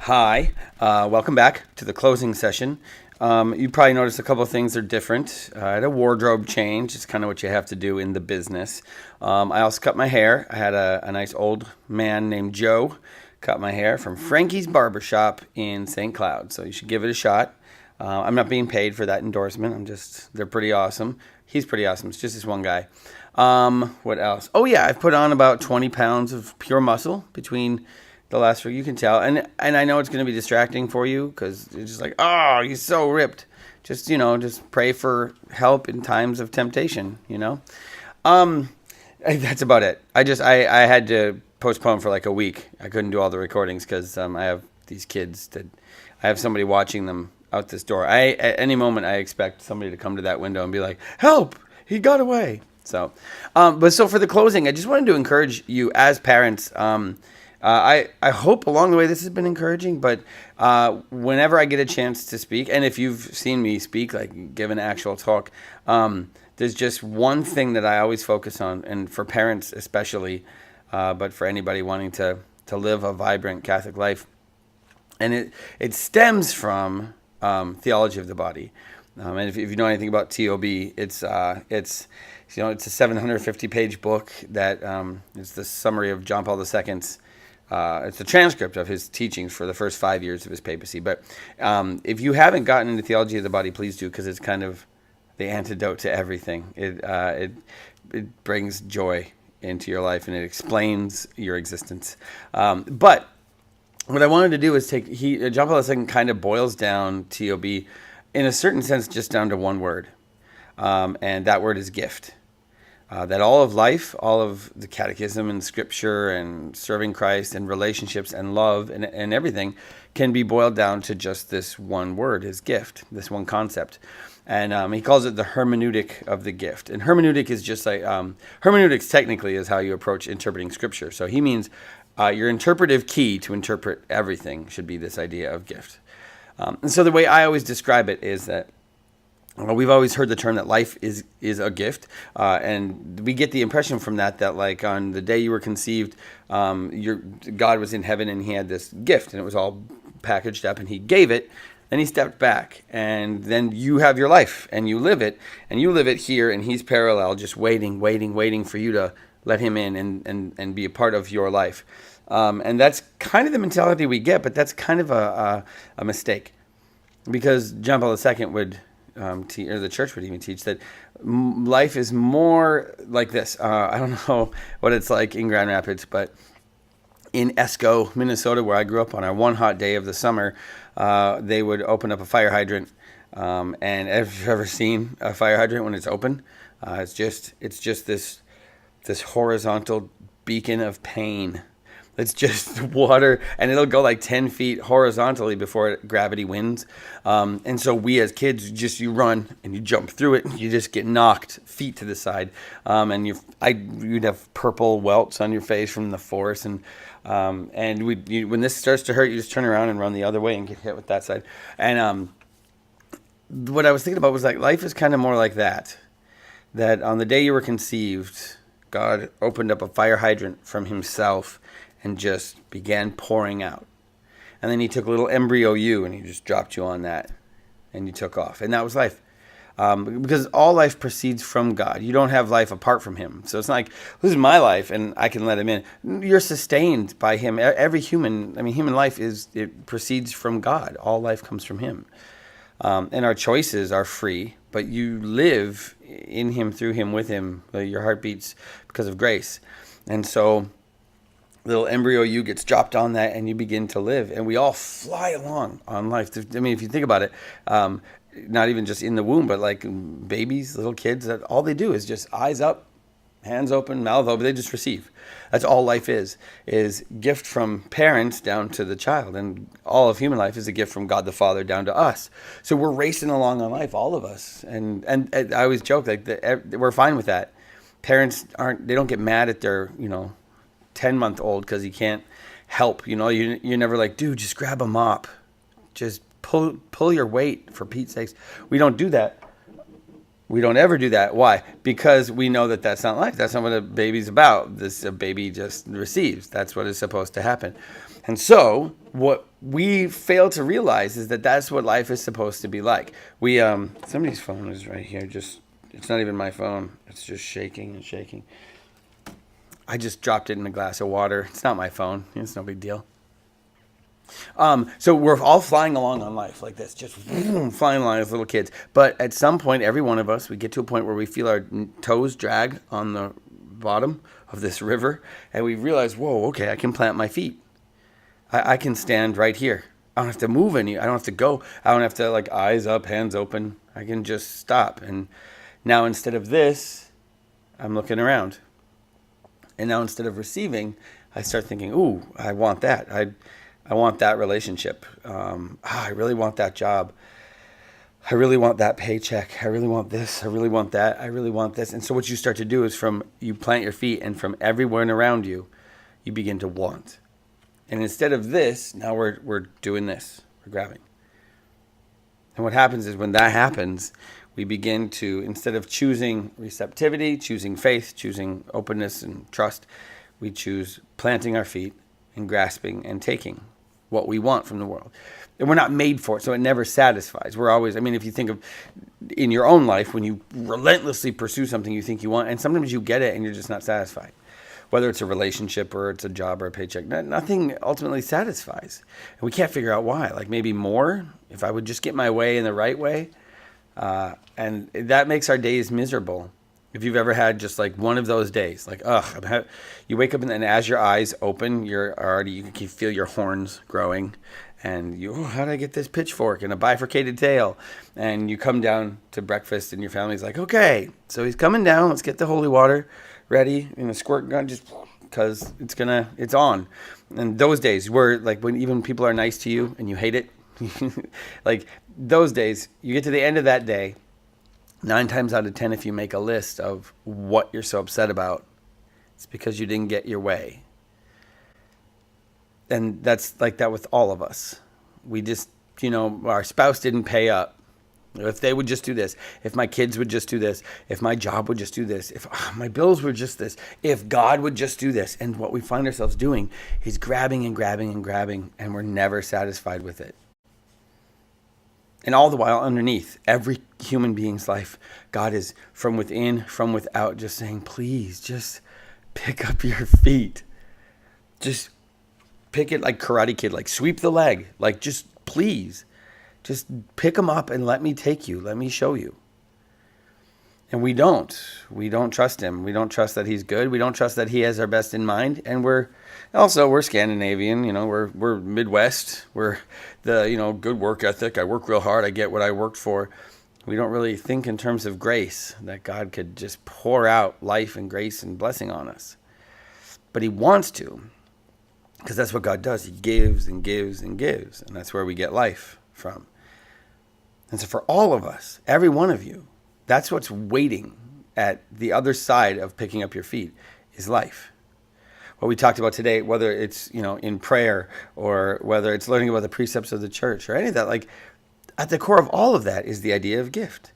Hi, welcome back to the closing session. You probably noticed a couple of things are different. I had a wardrobe change. It's kind of what you have to do in the business. I also cut my hair. I had a nice old man named Joe cut my hair from Frankie's Barbershop in St. Cloud. So you should give it a shot. I'm not being paid for that endorsement. They're pretty awesome. He's pretty awesome. It's just this one guy. What else? Oh yeah, I've put on about 20 pounds of pure muscle between the last week. You can tell, and I know it's going to be distracting for you because it's just like, oh, he's so ripped. Just pray for help in times of temptation. That's about it. I had to postpone for like a week. I couldn't do all the recordings because I have these kids that I have somebody watching them out this door. At any moment I expect somebody to come to that window and be like, help, he got away. So for the closing, I just wanted to encourage you as parents. I hope along the way this has been encouraging, but whenever I get a chance to speak, and if you've seen me speak, like give an actual talk, there's just one thing that I always focus on, and for parents especially, but for anybody wanting to live a vibrant Catholic life, and it stems from theology of the body. And if you know anything about TOB, it's a 750-page book that is the summary of John Paul II's. It's a transcript of his teachings for the first 5 years of his papacy. But if you haven't gotten into theology of the body, please do, because it's kind of the antidote to everything. It brings joy into your life, and it explains your existence. But what I wanted to do is John Paul II kind of boils down TOB in a certain sense just down to one word, and that word is gift. That all of life, all of the catechism and scripture and serving Christ and relationships and love and everything can be boiled down to just this one word, his gift, this one concept. And he calls it the hermeneutic of the gift. And hermeneutic is just like, hermeneutics technically is how you approach interpreting scripture. So he means your interpretive key to interpret everything should be this idea of gift. And so the way I always describe it is that we've always heard the term that life is a gift, and we get the impression from that like on the day you were conceived, God was in heaven and he had this gift, and it was all packaged up, and he gave it, then he stepped back, and then you have your life, and you live it here, and he's parallel, just waiting for you to let him in and be a part of your life. And that's kind of the mentality we get, but that's kind of a mistake, because John Paul II would or the church would even teach that life is more like this. I don't know what it's like in Grand Rapids, but in Esco, Minnesota, where I grew up, on our one hot day of the summer, they would open up a fire hydrant. And have you ever seen a fire hydrant when it's open? It's just this horizontal beacon of pain. It's just water, and it'll go like 10 feet horizontally before gravity wins. And so we as kids, you run and you jump through it, and you just get knocked feet to the side. And you'd have purple welts on your face from the force. And when this starts to hurt, you just turn around and run the other way and get hit with that side. And what I was thinking about was like life is kind of more like that. That on the day you were conceived, God opened up a fire hydrant from himself and just began pouring out. And then he took a little embryo you, and he just dropped you on that, and you took off. And that was life. Because all life proceeds from God. You don't have life apart from him. So it's not like, this is my life, and I can let him in. You're sustained by him. Every human life it proceeds from God. All life comes from him. And our choices are free, but you live in him, through him, with him. Your heart beats because of grace. And so little embryo you gets dropped on that, and you begin to live, and we all fly along on life. I mean, if you think about it, not even just in the womb, but like babies, little kids, that all they do is just eyes up, hands open, mouth open. They just receive. That's all life is gift from parents down to the child, and all of human life is a gift from God the Father down to us. So we're racing along on life, all of us, and I always joke like we're fine with that. Parents don't get mad at their 10-month-old because he can't help. You're never like, dude, just grab a mop, just pull your weight, for Pete's sakes. We don't do that. We don't ever do that. Why? Because we know that that's not life. That's not what a baby's about. A baby just receives. That's what is supposed to happen. And so what we fail to realize is that that's what life is supposed to be like. We somebody's phone is right here. Just it's not even my phone. It's just shaking and shaking. I just dropped it in a glass of water. It's not my phone. It's no big deal. So we're all flying along on life like this, just flying along as little kids. But at some point, every one of us, we get to a point where we feel our toes drag on the bottom of this river, and we realize, whoa, okay, I can plant my feet. I can stand right here. I don't have to move any. I don't have to go. I don't have to like eyes up, hands open. I can just stop. And now instead of this, I'm looking around. And now instead of receiving, I start thinking, ooh, I want that. I want that relationship. I really want that job. I really want that paycheck. I really want this. I really want that. I really want this. And so what you start to do is you plant your feet, and from everyone around you, you begin to want. And instead of this, now we're doing this. We're grabbing. And what happens is when that happens, we begin to, instead of choosing receptivity, choosing faith, choosing openness and trust, we choose planting our feet and grasping and taking what we want from the world. And we're not made for it, so it never satisfies. We're always, if you think of in your own life, when you relentlessly pursue something you think you want, and sometimes you get it and you're just not satisfied. Whether it's a relationship or it's a job or a paycheck, nothing ultimately satisfies. And we can't figure out why. Like maybe more, if I would just get my way in the right way. And that makes our days miserable. If you've ever had just like one of those days, like, you wake up and as your eyes open, you can feel your horns growing. And how did I get this pitchfork and a bifurcated tail? And you come down to breakfast and your family's like, okay, so he's coming down. Let's get the holy water ready in a squirt gun, just because it's on. And those days where like when even people are nice to you and you hate it, like those days, you get to the end of that day, 9 times out of 10, if you make a list of what you're so upset about, it's because you didn't get your way. And that's like that with all of us. We just, our spouse didn't pay up. If they would just do this, if my kids would just do this, if my job would just do this, if my bills were just this, if God would just do this. And what we find ourselves doing is grabbing and grabbing and grabbing, and we're never satisfied with it. And all the while underneath every human being's life, God is from within, from without, just saying, please, just pick up your feet. Just pick it like Karate Kid, like sweep the leg, like just please. Just pick them up and let me take you. Let me show you. And we don't trust him. We don't trust that he's good. We don't trust that he has our best in mind. And we're Scandinavian, we're Midwest. We're the, good work ethic. I work real hard. I get what I worked for. We don't really think in terms of grace, that God could just pour out life and grace and blessing on us. But he wants to, because that's what God does. He gives and gives and gives. And that's where we get life from. And so for all of us, every one of you, that's what's waiting at the other side of picking up your feet is life. What we talked about today, whether it's, in prayer or whether it's learning about the precepts of the church or any of that, like at the core of all of that is the idea of gift.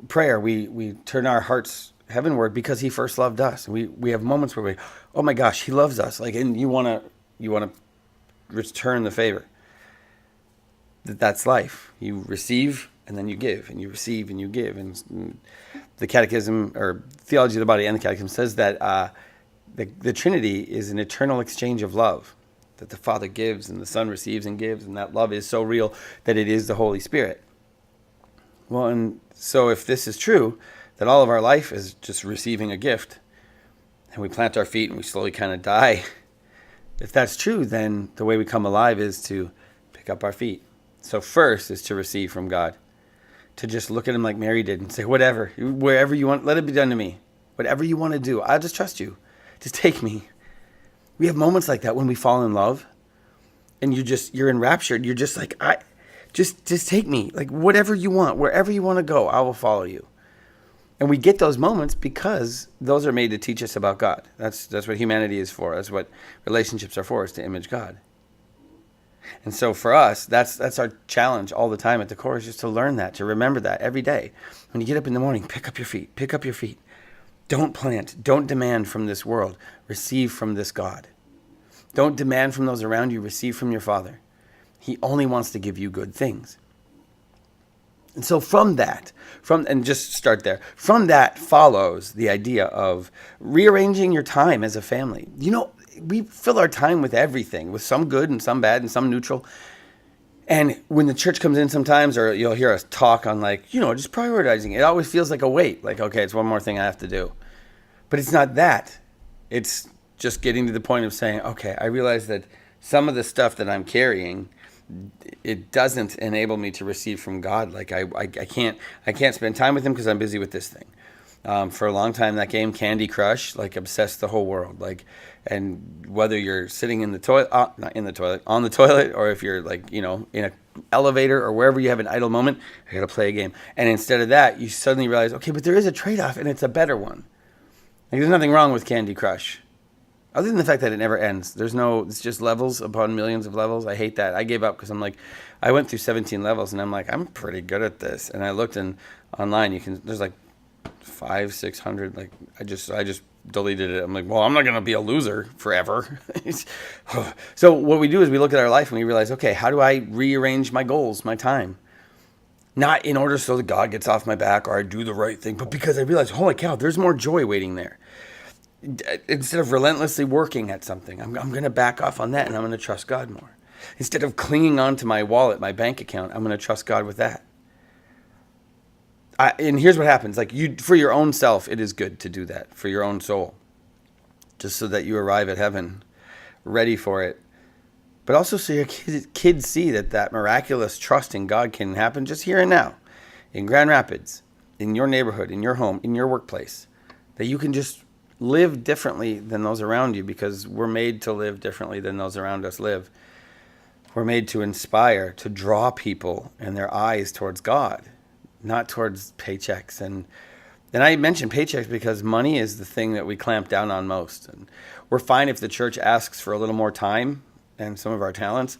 Prayer, we turn our hearts heavenward because he first loved us. We have moments where oh my gosh, he loves us. Like, and you want to return the favor. That's life. You receive and then you give, and you receive and you give. And the Catechism, or Theology of the Body and the Catechism, says that the Trinity is an eternal exchange of love, that the Father gives and the Son receives and gives, and that love is so real that it is the Holy Spirit. Well, and so if this is true, that all of our life is just receiving a gift, and we plant our feet and we slowly kind of die, if that's true, then the way we come alive is to pick up our feet. So first is to receive from God, to just look at him like Mary did and say, whatever, wherever you want, let it be done to me. Whatever you want to do, I'll just trust you. Just take me. We have moments like that when we fall in love and you're enraptured. You're just like, just take me. Like whatever you want, wherever you want to go, I will follow you. And we get those moments because those are made to teach us about God. That's what humanity is for. That's what relationships are for, is to image God. And so for us, that's our challenge all the time at the core, is just to learn that, to remember that every day. When you get up in the morning, pick up your feet, pick up your feet. Don't plant, don't demand from this world, receive from this God. Don't demand from those around you, receive from your Father. He only wants to give you good things. And so from that follows the idea of rearranging your time as a family. We fill our time with everything, with some good and some bad and some neutral. And when the church comes in sometimes, or you'll hear us talk on just prioritizing, it always feels like a weight. Like, okay, it's one more thing I have to do. But it's not that. It's just getting to the point of saying, okay, I realize that some of the stuff that I'm carrying, it doesn't enable me to receive from God. Like I can't spend time with him because I'm busy with this thing. For a long time, that game Candy Crush obsessed the whole world. And whether you're sitting in the toilet, not in the toilet, on the toilet, or if you're in an elevator or wherever you have an idle moment, I gotta play a game. And instead of that, you suddenly realize, okay, but there is a trade-off, and it's a better one. There's nothing wrong with Candy Crush. Other than the fact that it never ends. It's just levels upon millions of levels. I hate that. I gave up because I went through 17 levels and I'm pretty good at this. And I looked online, there's 500-600. I just deleted it. I'm like, well, I'm not going to be a loser forever. So what we do is we look at our life and we realize, okay, how do I rearrange my goals, my time? Not in order so that God gets off my back or I do the right thing, but because I realize, holy cow, there's more joy waiting there. Instead of relentlessly working at something, I'm going to back off on that and I'm going to trust God more. Instead of clinging on to my wallet, my bank account, I'm going to trust God with that. And here's what happens. For your own self, it is good to do that. For your own soul. Just so that you arrive at heaven ready for it. But also so your kids see that miraculous trust in God can happen just here and now. In Grand Rapids, in your neighborhood, in your home, in your workplace. That you can just live differently than those around you, because we're made to live differently than those around us live. We're made to inspire, to draw people and their eyes towards God, not towards paychecks. And I mention paychecks because money is the thing that we clamp down on most. And we're fine if the church asks for a little more time and some of our talents,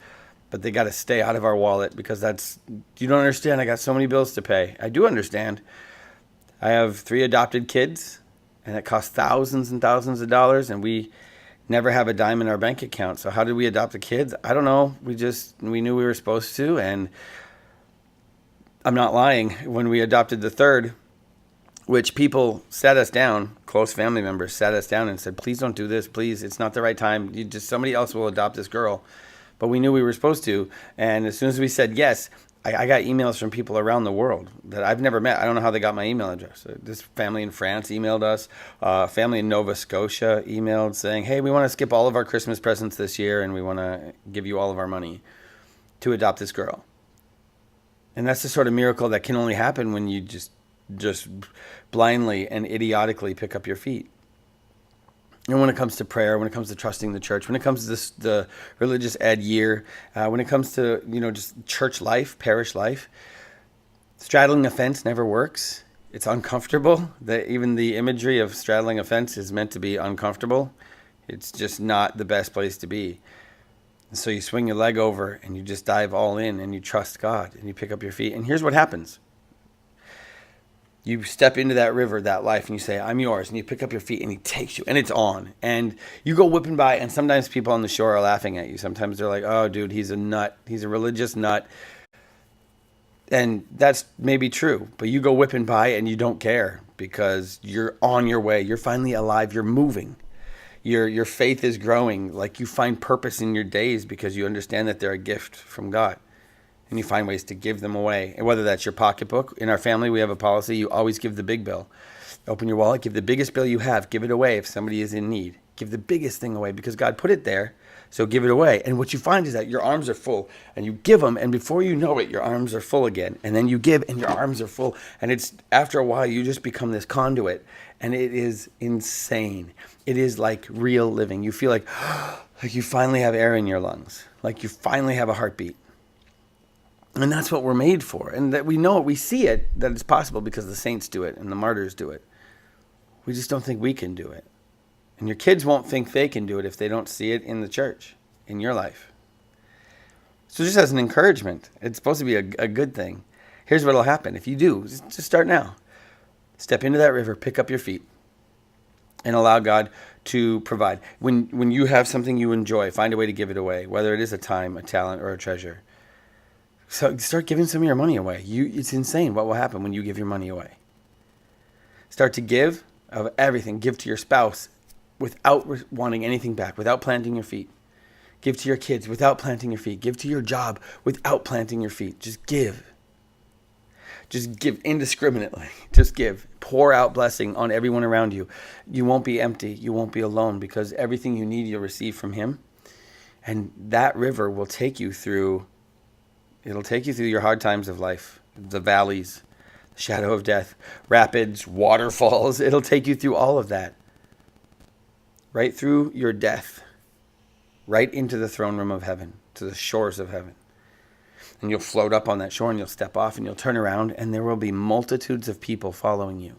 but they got to stay out of our wallet, because you don't understand. I got so many bills to pay. I do understand. I have 3 adopted kids. And it costs thousands and thousands of dollars, and we never have a dime in our bank account. So how did we adopt the kids? I don't know. We knew we were supposed to, and I'm not lying. When we adopted the third, which people sat us down, close family members sat us down and said, please don't do this. Please, it's not the right time. Somebody else will adopt this girl. But we knew we were supposed to. And as soon as we said yes, I got emails from people around the world that I've never met. I don't know how they got my email address. This family in France emailed us. Family in Nova Scotia emailed saying, hey, we want to skip all of our Christmas presents this year, and we want to give you all of our money to adopt this girl. And that's the sort of miracle that can only happen when you just blindly and idiotically pick up your feet. And when it comes to prayer, when it comes to trusting the church, when it comes to the religious ed year, when it comes to just church life, parish life, straddling a fence never works. It's uncomfortable. Even the imagery of straddling a fence is meant to be uncomfortable. It's just not the best place to be. And so you swing your leg over and you just dive all in and you trust God and you pick up your feet. And here's what happens. You step into that river, that life, and you say, I'm yours. And you pick up your feet and he takes you and it's on. And you go whipping by, and sometimes people on the shore are laughing at you. Sometimes they're like, oh, dude, he's a nut. He's a religious nut. And that's maybe true. But you go whipping by and you don't care because you're on your way. You're finally alive. You're moving. Your faith is growing. Like you find purpose in your days because you understand that they're a gift from God. And you find ways to give them away. And whether that's your pocketbook. In our family, we have a policy. You always give the big bill. Open your wallet. Give the biggest bill you have. Give it away if somebody is in need. Give the biggest thing away because God put it there. So give it away. And what you find is that your arms are full. And you give them. And before you know it, your arms are full again. And then you give and your arms are full. And it's after a while, you just become this conduit. And it is insane. It is like real living. You feel like you finally have air in your lungs. Like you finally have a heartbeat. And that's what we're made for. And that we know it, we see it, that it's possible because the saints do it and the martyrs do it. We just don't think we can do it. And your kids won't think they can do it if they don't see it in the church, in your life. So just as an encouragement, it's supposed to be a good thing. Here's what will happen. If you do, just start now. Step into that river, pick up your feet. and allow God to provide. When you have something you enjoy, find a way to give it away, whether it is a time, a talent, or a treasure. So start giving some of your money away. It's insane what will happen when you give your money away. Start to give of everything. Give to your spouse without wanting anything back, without planting your feet. Give to your kids without planting your feet. Give to your job without planting your feet. Just give. Just give indiscriminately. Just give. Pour out blessing on everyone around you. You won't be empty. You won't be alone, because everything you need you'll receive from him. And that river will take you through, it'll take you through your hard times of life, the valleys, the shadow of death, rapids, waterfalls. It'll take you through all of that. Right through your death. Right into the throne room of heaven, to the shores of heaven. And you'll float up on that shore, and you'll step off, and you'll turn around, and there will be multitudes of people following you.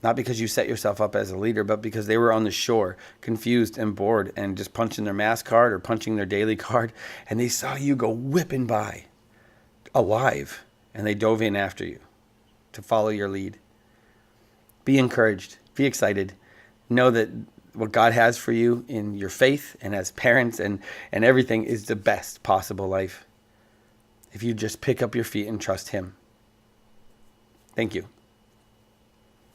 Not because you set yourself up as a leader, but because they were on the shore, confused and bored, and just punching their mass card or punching their daily card, and they saw you go whipping by, alive, and they dove in after you to follow your lead. Be encouraged. Be excited. Know that what God has for you in your faith and as parents and everything is the best possible life if you just pick up your feet and trust him. Thank you.